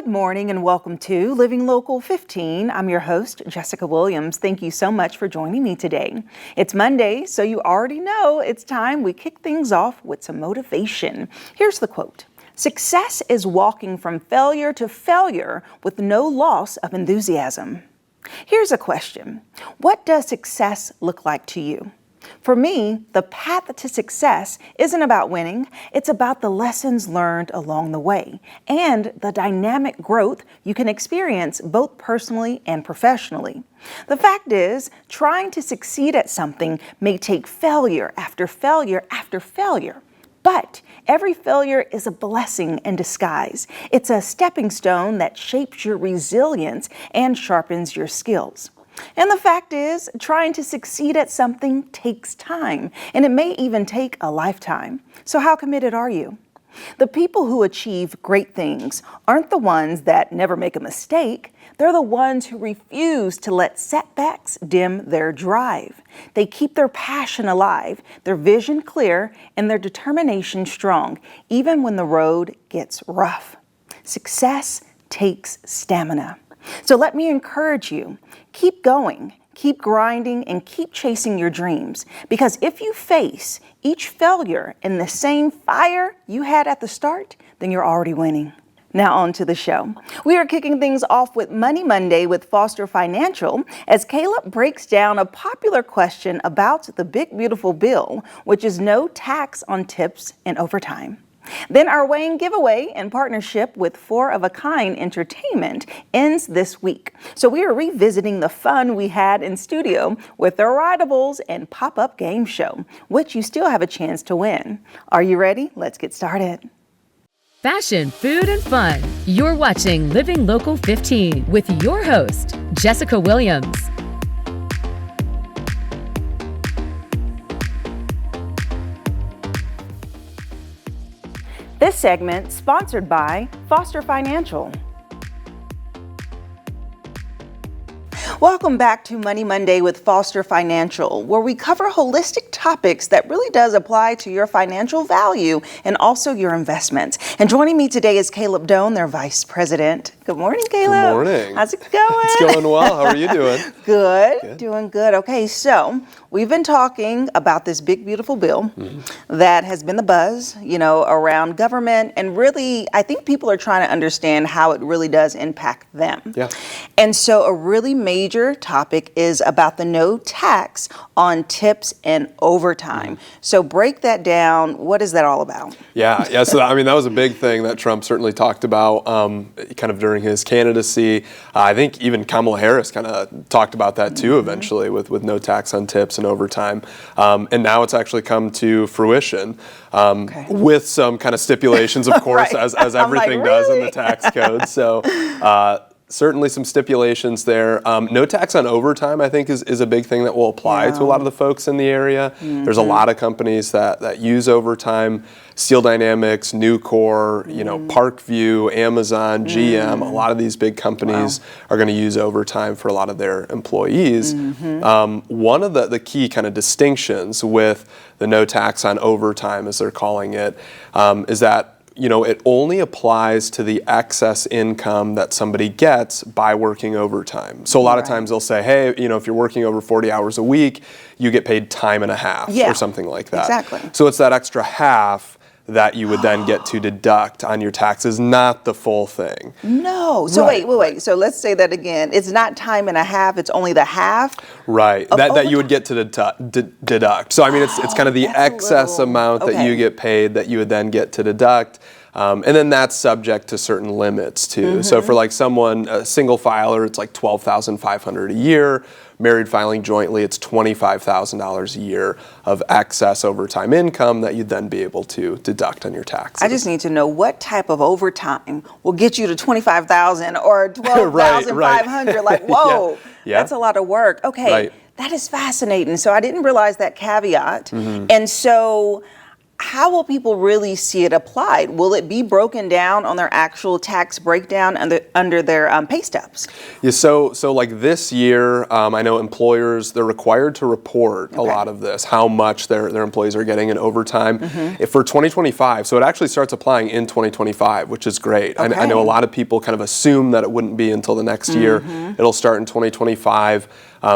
Good morning and welcome to Living Local 15. I'm your host, Jessica Williams. Thank you so much for joining me today. It's Monday, so you already know it's time we kick things off with some motivation. Here's the quote. Success is walking from failure to failure with no loss of enthusiasm. Here's a question. What does success look like to you? For me, the path to success isn't about winning. It's about the lessons learned along the way and the dynamic growth you can experience both personally and professionally. The fact is, trying to succeed at something may take failure after failure after failure. But every failure is a blessing in disguise. It's a stepping stone that shapes your resilience and sharpens your skills. And the fact is, trying to succeed at something takes time, and it may even take a lifetime. So how committed are you? The people who achieve great things aren't the ones that never make a mistake. They're the ones who refuse to let setbacks dim their drive. They keep their passion alive, their vision clear, and their determination strong, even when the road gets rough. Success takes stamina. So let me encourage you, keep going, keep grinding, and keep chasing your dreams. Because if you face each failure in the same fire you had at the start, then you're already winning. Now on to the show. We are kicking things off with Money Monday with Foster Financial as Caleb breaks down a popular question about the big beautiful bill, which is no tax on tips and overtime. Then our WANE giveaway in partnership with Four of a Kind Entertainment ends this week. So we are revisiting the fun we had in studio with the Rydables and pop-up game show, which you still have a chance to win. Are you ready? Let's get started. Fashion, food, and fun. You're watching Living Local 15 with your host, Jessica Williams. This segment sponsored by Foster Financial. Welcome back to Money Monday with Foster Financial, where we cover holistic topics that really does apply to your financial value and also your investments. And joining me today is Caleb Doan, their Vice President. Good morning, Caleb. Good morning. How's it going? It's going well. How are you doing? Good. Doing good. Okay, so we've been talking about this big, beautiful bill that has been the buzz, around government. And really, I think people are trying to understand how it really does impact them. Yeah. And so a really major topic is about the no tax on tips and overtime. So break that down. What is that all about? Yeah. So that was a big thing that Trump certainly talked about kind of during his candidacy. I think even Kamala Harris kind of talked about that too eventually with no tax on tips and overtime. And now it's actually come to fruition with some kind of stipulations, of course, Right. as everything does in the tax code. So certainly some stipulations there. No tax on overtime, I think, is a big thing that will apply to a lot of the folks in the area. There's a lot of companies that use overtime. Steel Dynamics, Nucor, Parkview, Amazon, GM, a lot of these big companies are going to use overtime for a lot of their employees. One of the key kind of distinctions with the no tax on overtime, as they're calling it, is that it only applies to the excess income that somebody gets by working overtime. So a lot of times they'll say, hey, if you're working over 40 hours a week, you get paid time and a half or something like that. Exactly. So it's that extra half that you would then get to deduct on your taxes, not the full thing. No. So wait. So let's say that again. It's not time and a half. It's only the half. Right. That you would get to deduct. So it's kind of the excess amount that you get paid that you would then get to deduct. And then that's subject to certain limits too. So for like someone, a single filer, it's like $12,500 a year. Married filing jointly, it's $25,000 a year of excess overtime income that you'd then be able to deduct on your taxes. I just need to know what type of overtime will get you to $25,000 or $12,500. Like, whoa, that's a lot of work. Okay, that is fascinating. So I didn't realize that caveat. And so how will people really see it applied? Will it be broken down on their actual tax breakdown under their pay stubs? Yeah, so like this year, I know employers, they're required to report a lot of this, how much their employees are getting in overtime. If for 2025, so it actually starts applying in 2025, which is great. I know a lot of people kind of assume that it wouldn't be until the next year. It'll start in 2025.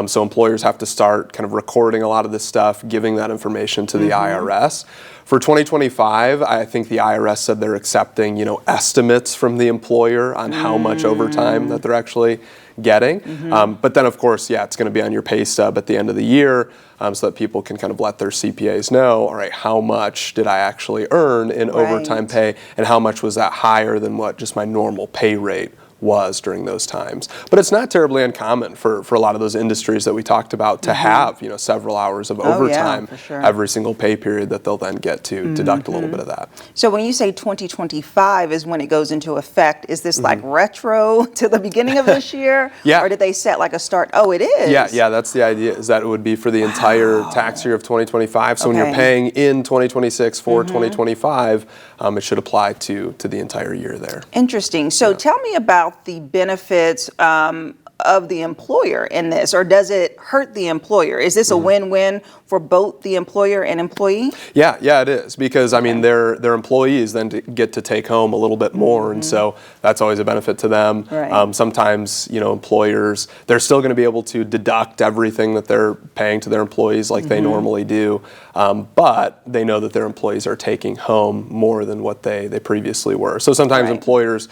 So employers have to start kind of recording a lot of this stuff, giving that information to the IRS. For 2025, I think the IRS said they're accepting, estimates from the employer on how much overtime that they're actually getting. But then, of course, it's going to be on your pay stub at the end of the year, so that people can kind of let their CPAs know, all right, how much did I actually earn in overtime pay, and how much was that higher than what just my normal pay rate was during those times. But it's not terribly uncommon for a lot of those industries that we talked about to have, several hours of overtime every single pay period that they'll then get to deduct a little bit of that. So when you say 2025 is when it goes into effect, is this like retro to the beginning of this year? Yeah. Or did they set like a start? Oh, it is? Yeah, that's the idea, is that it would be for the entire tax year of 2025. So when you're paying in 2026 for 2025, it should apply to the entire year there. Interesting. So tell me about the benefits of the employer in this, or does it hurt the employer? Is this a win-win for both the employer and employee? Yeah, it is, because I mean their employees then get to take home a little bit more, and so that's always a benefit to them. Sometimes employers, they're still going to be able to deduct everything that they're paying to their employees like they normally do, but they know that their employees are taking home more than what they previously were. So sometimes employers,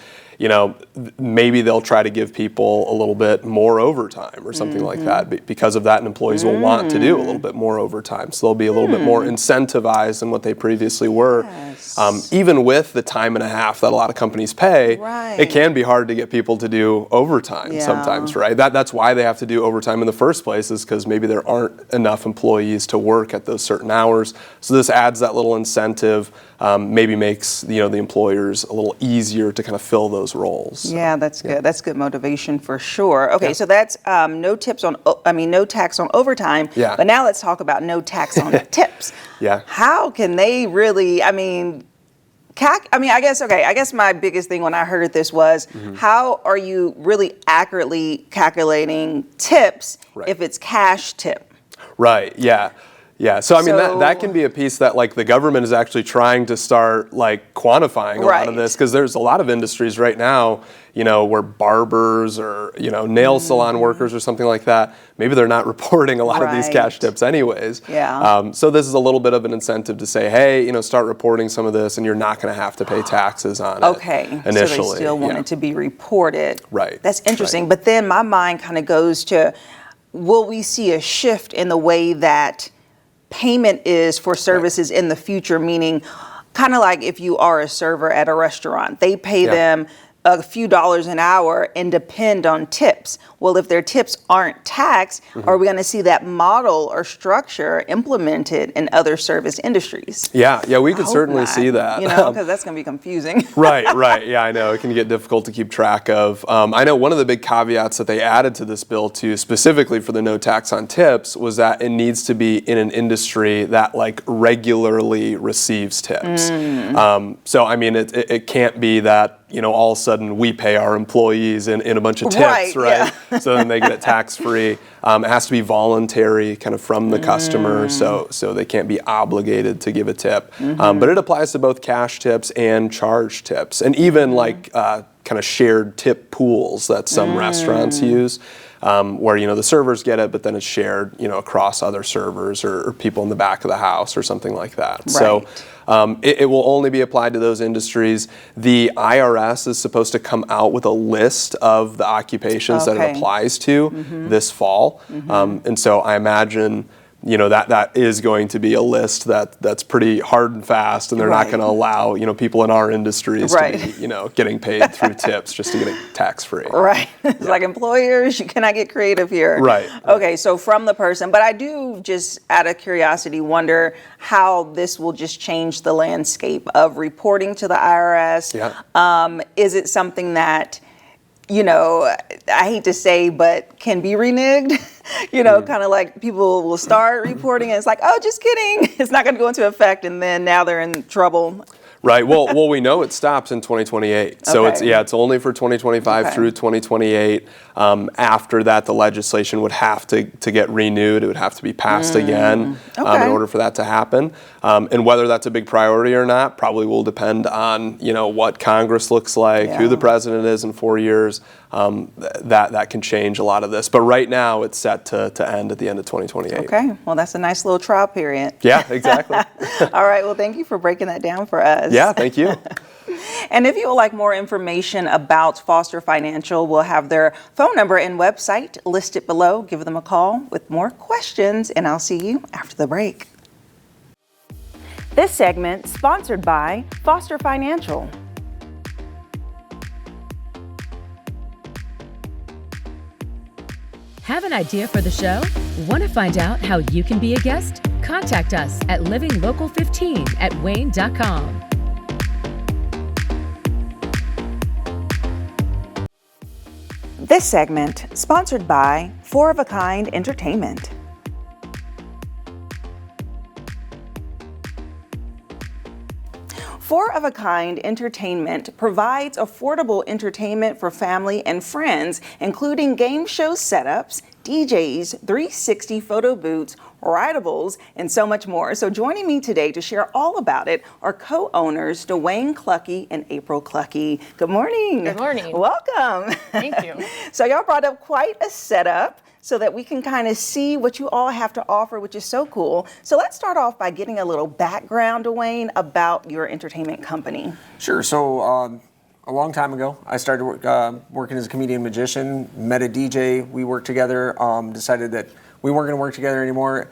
maybe they'll try to give people a little bit more overtime or something like that. Because of that, and employees will want to do a little bit more overtime. So they'll be a little bit more incentivized than what they previously were. Even with the time and a half that a lot of companies pay, it can be hard to get people to do overtime sometimes, right? That's why they have to do overtime in the first place, is because maybe there aren't enough employees to work at those certain hours. So this adds that little incentive, maybe makes the employers a little easier to kind of fill those roles. Yeah, that's good. That's good motivation for sure. Okay, so that's no tax on overtime. But now let's talk about no tax on tips. How can they really? I guess my biggest thing when I heard this was, how are you really accurately calculating tips if it's cash tip? Right. Yeah, so I mean that can be a piece that like the government is actually trying to start like quantifying a lot of this, because there's a lot of industries right now, where barbers or nail salon workers or something like that, maybe they're not reporting a lot of these cash tips anyways. So this is a little bit of an incentive to say, hey, start reporting some of this, and you're not going to have to pay taxes on it. Initially, so they still want it to be reported. Right. That's interesting. But then my mind kind of goes to, will we see a shift in the way that payment is for services in the future, meaning kind of like if you are a server at a restaurant, they pay them a few dollars an hour and depend on tips. Well, if their tips aren't taxed, are we going to see that model or structure implemented in other service industries? Yeah, we could certainly see that. Because that's going to be confusing. Right. Yeah, I know. It can get difficult to keep track of. I know one of the big caveats that they added to this bill too, specifically for the no tax on tips, was that it needs to be in an industry that like regularly receives tips. So, I mean, it can't be that, all of a sudden we pay our employees in a bunch of tips, right? So then they get it tax-free. It has to be voluntary kind of from the customer, so they can't be obligated to give a tip. But it applies to both cash tips and charge tips, and even like kind of shared tip pools that some restaurants use. Where the servers get it, but then it's shared across other servers or people in the back of the house or something like that. So it will only be applied to those industries. The IRS is supposed to come out with a list of the occupations that it applies to this fall, and so I imagine that is going to be a list that's pretty hard and fast, and they're not going to allow people in our industries to be getting paid through tips just to get it tax free. It's like, employers, you cannot get creative here. Okay, so from the person, but I do just out of curiosity wonder how this will just change the landscape of reporting to the IRS. Is it something that I hate to say, but can be reneged. Kind of like people will start reporting and it's like, oh, just kidding. It's not going to go into effect. And then now they're in trouble. Right. Well, we know it stops in 2028. So it's only for 2025 through 2028. After that, the legislation would have to get renewed. It would have to be passed again in order for that to happen. And whether that's a big priority or not probably will depend on what Congress looks like, who the president is in 4 years. That can change a lot of this. But right now, it's set to end at the end of 2028. Okay. Well, that's a nice little trial period. Yeah, exactly. All right. Well, thank you for breaking that down for us. Yeah, thank you. And if you would like more information about Foster Financial, we'll have their phone number and website listed below. Give them a call with more questions, and I'll see you after the break. This segment sponsored by Foster Financial. Have an idea for the show? Want to find out how you can be a guest? Contact us at livinglocal15@wayne.com. This segment sponsored by 4 of a Kind Entertainment. Four of a Kind Entertainment provides affordable entertainment for family and friends, including game show setups, DJs, 360 photo booths, Rydables, and so much more. So joining me today to share all about it are co-owners Dwayne Clucky and April Clucky. Good morning. Good morning. Welcome. Thank you. So y'all brought up quite a setup so that we can kind of see what you all have to offer, which is so cool. So let's start off by getting a little background, Dwayne, about your entertainment company. Sure. So a long time ago, I started working as a comedian magician, met a DJ, we worked together, decided that we weren't going to work together anymore.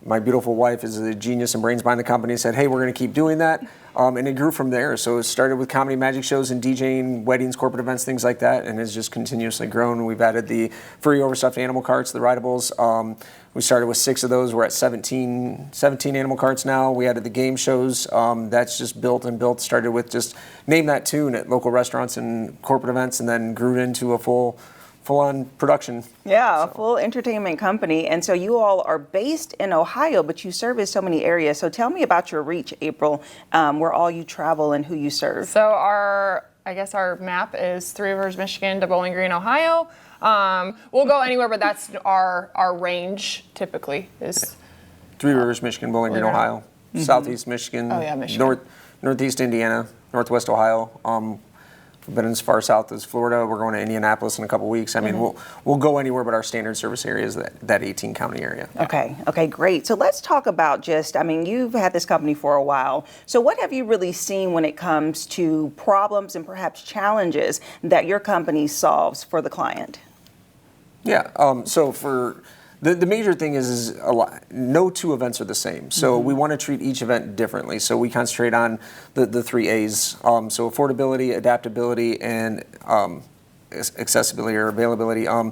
My beautiful wife is the genius and brains behind the company, said, hey, we're going to keep doing that. And it grew from there. So it started with comedy magic shows and DJing, weddings, corporate events, things like that, and has just continuously grown. We've added the furry overstuffed animal carts, the Rydables. We started with 6 of those. We're at 17 animal carts now. We added the game shows. That's just built and built. Started with just name that tune at local restaurants and corporate events, and then grew into a full-on production. Yeah, a full entertainment company. And so you all are based in Ohio, but you service so many areas. So tell me about your reach, April, where all you travel and who you serve. So our map is Three Rivers, Michigan to Bowling Green, Ohio. We'll go anywhere, but that's our range typically is. Three Rivers, Michigan, Bowling Green, Ohio. Mm-hmm. Southeast Michigan. Oh yeah, Michigan. Northeast Indiana, Northwest Ohio. We've been as far south as Florida. We're going to Indianapolis in a couple weeks. I mean, we'll go anywhere, but our standard service area is that 18 county area. Okay, great. So let's talk about you've had this company for a while. So what have you really seen when it comes to problems and perhaps challenges that your company solves for the client? Yeah, so for the major thing is no 2 events are the same. So we want to treat each event differently. So we concentrate on the 3 A's. So affordability, adaptability, and accessibility or availability. A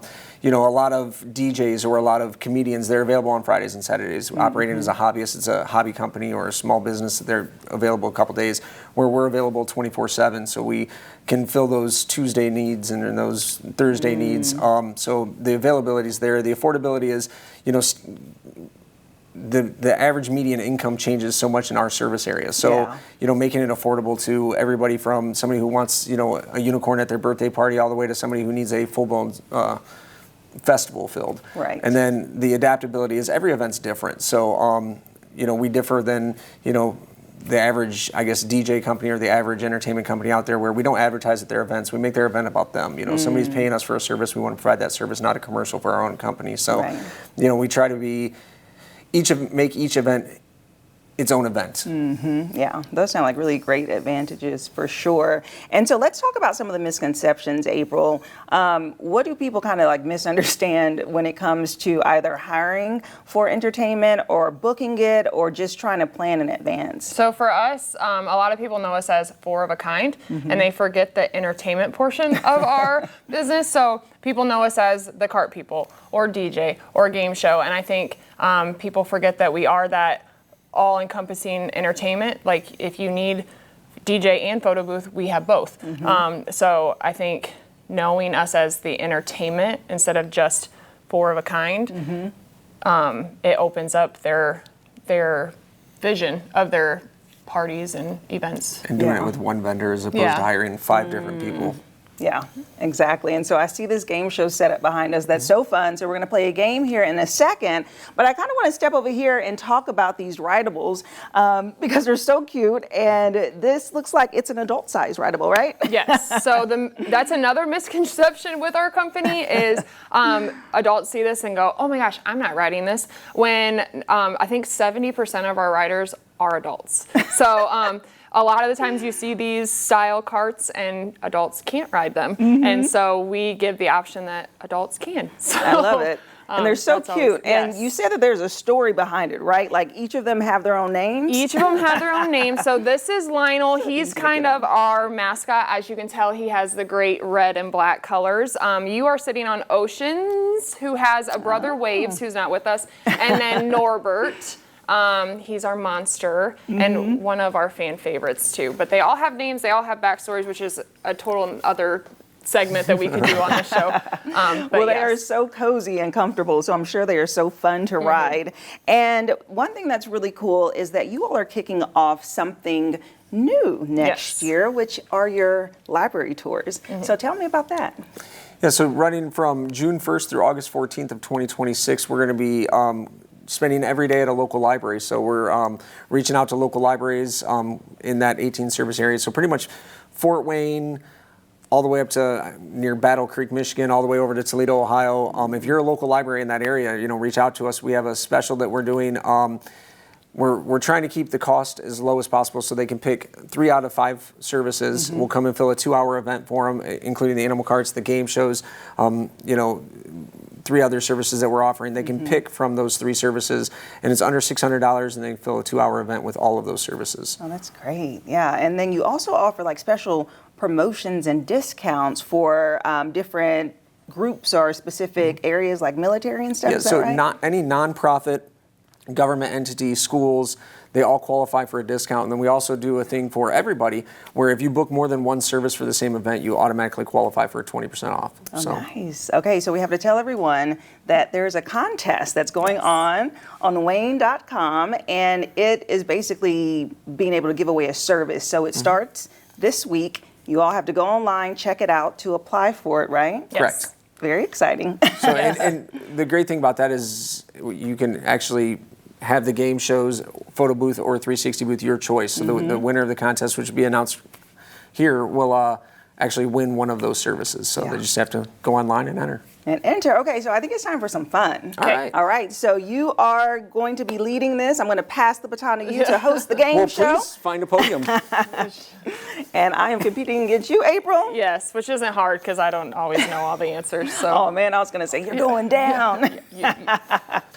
lot of DJs or a lot of comedians, they're available on Fridays and Saturdays. Operating as a hobbyist, it's a hobby company or a small business. They're available a couple days, where we're available 24/7. So we can fill those Tuesday needs and those Thursday needs. So the availability is there. The affordability is, the average median income changes so much in our service area. So, making it affordable to everybody from somebody who wants, a unicorn at their birthday party all the way to somebody who needs a full-blown festival filled. Right. And then the adaptability is every event's different. So, we differ than, the average, DJ company or the average entertainment company out there, where we don't advertise at their events. We make their event about them. Somebody's paying us for a service. We want to provide that service, not a commercial for our own company. So, we try to make each event its own event. Yeah, those sound like really great advantages for sure. And so let's talk about some of the misconceptions, April. What do people kind of misunderstand when it comes to either hiring for entertainment or booking it or just trying to plan in advance? So for us, a lot of people know us as 4 of a Kind, and they forget the entertainment portion of our business. So people know us as the cart people or DJ or game show, and I think people forget that we are that all-encompassing entertainment. Like if you need DJ and photo booth, we have both. So I think knowing us as the entertainment instead of just four of a kind, it opens up their vision of their parties and events. And doing it with one vendor as opposed to hiring 5 different people. Yeah, exactly. And so I see this game show set up behind us that's so fun. So we're going to play a game here in a second. But I kind of want to step over here and talk about these Rydables because they're so cute. And this looks like it's an adult size Rydable, right? Yes. So that's another misconception with our company is adults see this and go, oh my gosh, I'm not riding this. When I think 70% of our riders are adults. So a lot of the times you see these style carts and adults can't ride them. And so we give the option that adults can. So, I love it. And they're so cute. Yes. And you said that there's a story behind it, right? Like each of them have their own names? Each of them have their own name. So this is Lionel. He's kind of our mascot. As you can tell, he has the great red and black colors. You are sitting on Oceans, who has a brother Waves, who's not with us, and then Norbert. He's our monster and one of our fan favorites too. But they all have names, they all have backstories, which is a total other segment that we could do on the show. Well, they are so cozy and comfortable, so I'm sure they are so fun to ride. And one thing that's really cool is that you all are kicking off something new next year, which are your library tours. So tell me about that. Yeah, so running from June 1st through August 14th of 2026, we're going to be spending every day at a local library. So we're reaching out to local libraries in that 18 service area. So pretty much Fort Wayne, all the way up to near Battle Creek, Michigan, all the way over to Toledo, Ohio. If you're a local library in that area, reach out to us. We have a special that we're doing. We're trying to keep the cost as low as possible so they can pick 3 out of 5 services. We'll come and fill a 2-hour event for them, including the animal carts, the game shows, 3 other services that we're offering. They can pick from those 3 services, and it's under $600, and they can fill a 2-hour event with all of those services. Oh, that's great. Yeah, and then you also offer like special promotions and discounts for different groups or specific areas like military and stuff. Yeah, is that so right? not any nonprofit, government entity, schools, they all qualify for a discount. And then we also do a thing for everybody where if you book more than 1 service for the same event, you automatically qualify for 20% off. Oh, nice. Okay, so we have to tell everyone that there's a contest that's going on WANE.com, and it is basically being able to give away a service. So it starts this week. You all have to go online, check it out to apply for it, right? Yes. Correct. Very exciting. So, and the great thing about that is you can actually have the game shows, photo booth, or 360 booth, your choice. So the winner of the contest, which will be announced here, will actually win one of those services. So they just have to go online and enter. And enter. Okay, so I think it's time for some fun. All right. All right, so you are going to be leading this. I'm going to pass the baton to you to host the game show. Well, please find a podium. And I am competing against you, April. Yes, which isn't hard because I don't always know all the answers. So. Oh man, I was going to say, you're going down.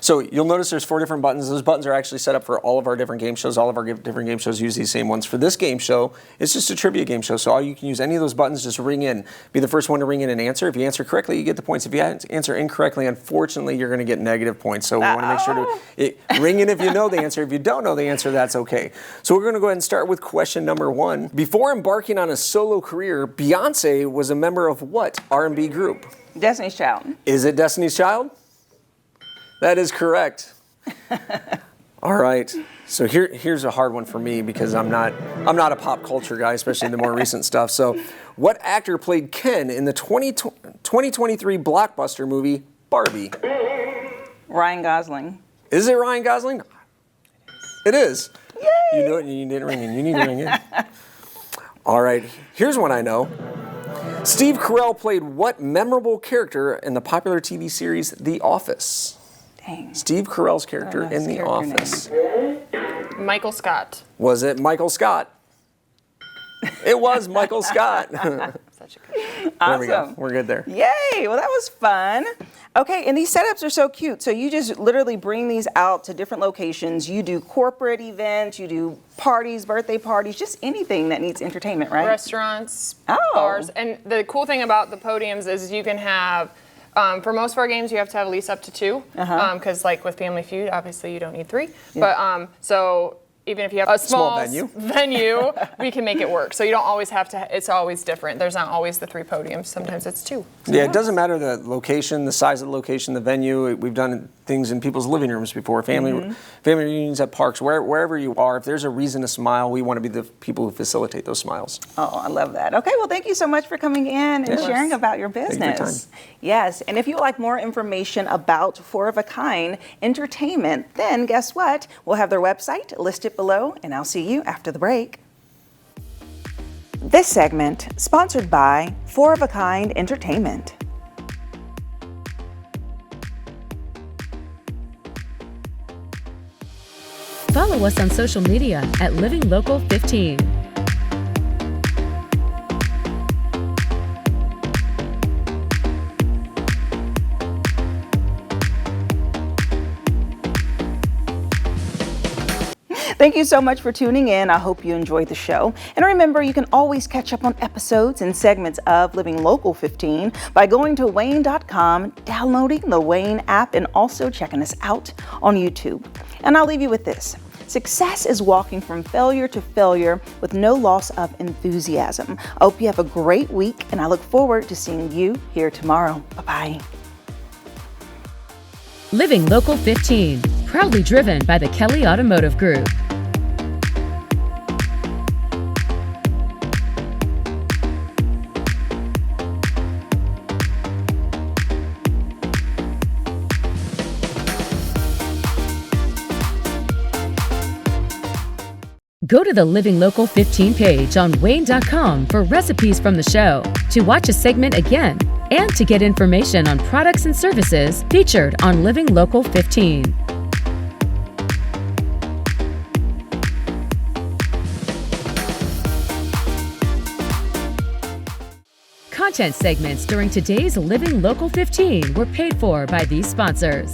So you'll notice there's 4 different buttons. Those buttons are actually set up for all of our different game shows. All of our different game shows use these same ones. For this game show, it's just a trivia game show. So all you can use any of those buttons, just ring in. Be the first one to ring in and answer. If you answer correctly, you get the points. If you answer incorrectly, unfortunately, you're going to get negative points. So we want to make sure to ring in if you know the answer. If you don't know the answer, that's okay. So we're going to go ahead and start with question number 1. Before embarking on a solo career, Beyonce was a member of what R&B group? Destiny's Child. Is it Destiny's Child? That is correct. All right. So here's a hard one for me because I'm not a pop culture guy, especially the more recent stuff. So, what actor played Ken in the 2023 blockbuster movie Barbie? Ryan Gosling. Is it Ryan Gosling? It is. Yay! You know it and you didn't ring in. You need to ring in. All right. Here's one I know. Steve Carell played what memorable character in the popular TV series The Office? Dang. Steve Carell's character in The Office. Michael Scott. Was it Michael Scott? It was Michael Scott. Such a good. There we go. Awesome. We're good there. Yay! Well, that was fun. Okay, and these setups are so cute. So you just literally bring these out to different locations. You do corporate events, you do parties, birthday parties, just anything that needs entertainment, right? Restaurants, Oh. bars. And the cool thing about the podiums is you can have, for most of our games, you have to have at least up to 2. Because like with Family Feud, obviously you don't need 3. But so even if you have a small venue. We can make it work. So you don't always have to, it's always different. There's not always the 3 podiums. Sometimes it's 2. Yeah, it doesn't matter the location, the size of the location, the venue. We've done things in people's living rooms before, family reunions at parks, wherever you are. If there's a reason to smile, we want to be the people who facilitate those smiles. Oh, I love that. Okay, well, thank you so much for coming in and sharing about your business. Thank you for your time. Yes, and if you'd like more information about Four of a Kind Entertainment, then guess what? We'll have their website listed below, and I'll see you after the break. This segment sponsored by Four of a Kind Entertainment. Follow us on social media at Living Local 15. Thank you so much for tuning in. I hope you enjoyed the show. And remember, you can always catch up on episodes and segments of Living Local 15 by going to WANE.com, downloading the WANE app, and also checking us out on YouTube. And I'll leave you with this. Success is walking from failure to failure with no loss of enthusiasm. I hope you have a great week, and I look forward to seeing you here tomorrow. Bye-bye. Living Local 15, proudly driven by the Kelly Automotive Group. Go to the Living Local 15 page on WANE.com for recipes from the show, to watch a segment again, and to get information on products and services featured on Living Local 15. Content segments during today's Living Local 15 were paid for by these sponsors.